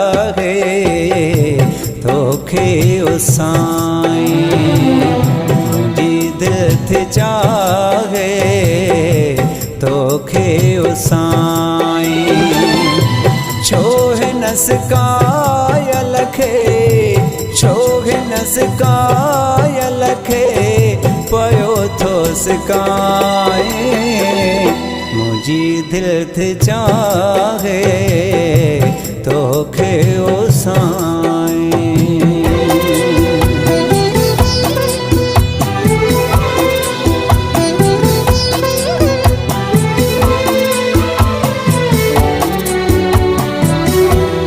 चाहे तोखे उसाई मुंहिंजी दिल थी चाहे तोखे उसाई छो हिन सिकायल खे छो हिन सिकायल खे पयो थो सिकाए मुंहिंजी दिल थी चाहे तोखे उसाई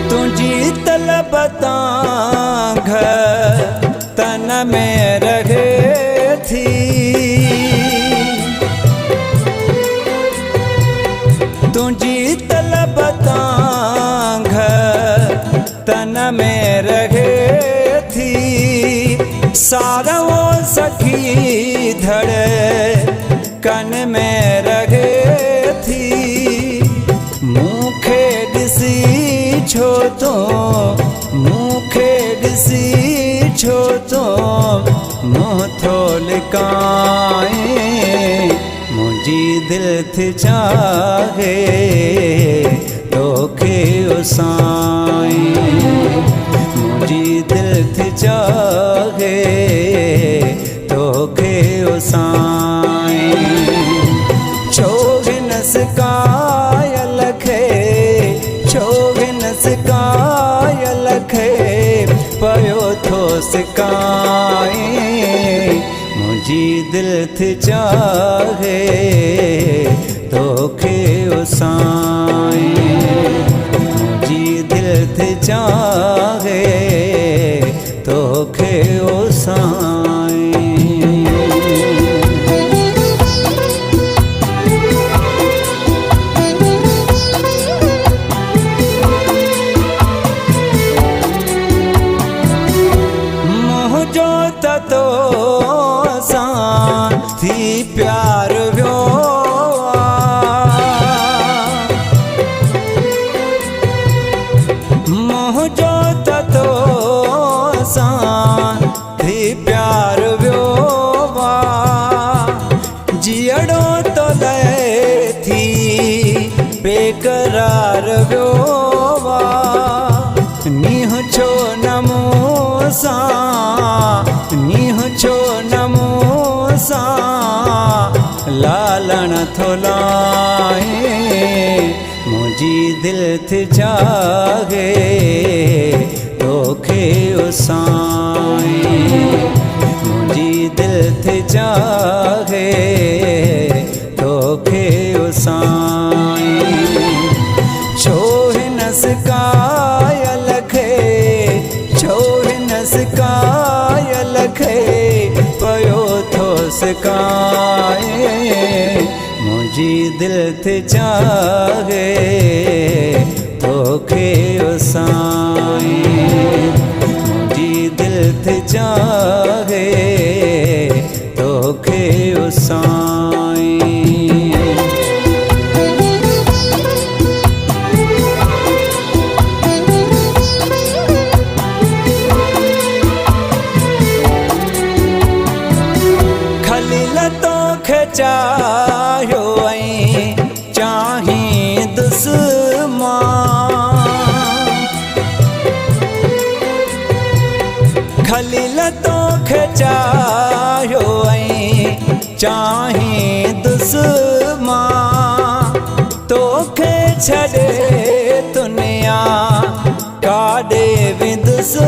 तुंहिंजी तलब तांघ तन में रहे थी तुंहिंजी तलब तांघ तन में रहे थी सारो सखी धड़ कन में रहे थी मूंखे ॾिसी छो तो मूंखे ॾिसी छो तो मुंहुं थो लिकाए मुंहिंजी दिल थी चाहे तोखे उसाई मुंहिंजी दिल थी चाहे तोखे उसाई छो हिन सिकायल खे छो हिन सिकायल खे पयो थो सिकाए मुंहिंजी दिल थी चाहे तोखे उसाई मुंहिंजी दिल थी चाहे तोखे उसाई मुंहिंजो त तो सां थी प्यार वियो मुंहिंजो त तो सां थी प्यार वियो जीअड़ो तो लहे थी बेकरार वियो नींहुं छो न मूं सां नींहुं छो न मूं सां लालण थो लाए मुंहिंजी दिल थी चाहे तोखे उसाई मुंहिंजी दिल थी चाहे तोखे उसाई छो हिन सिकायल खे छो हिन सिकायल खे पयो थो सिकाए मुंहिंजी दिल थी चाहे तोखे उसाई मुंहिंजी दिल थी चाहे तोखे उसाई तोखे चाहियो ऐं चाहीं दुश्मन खलील तोखे चाहियो ऐं चाहीं दुश्मन तोखे छॾे दुनिया काॾे वेंदुसि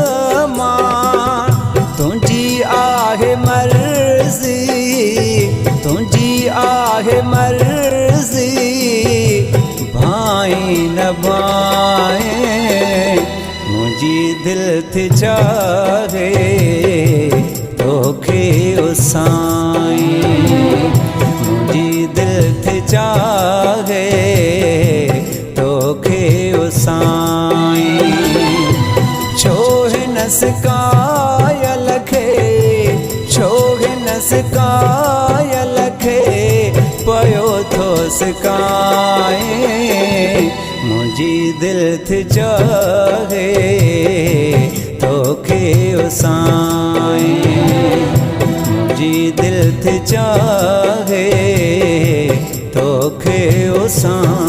मां तुंहिंजी आहे मर्ज़ी तुंहिंजी आहे मर्ज़ी भाई न भाए मुंहिंजी दिल थी चाहे तोखे उसाई मुंहिंजी दिल थी चाहे तोखे उसाई छो हिन सिकायल खे छो हिन सिकायल खे पयो थो सिकाए मुंहिंजी दिल थी चाहे साईं मुंहिंजी दिल थी चाहे तोखे ओ साईं।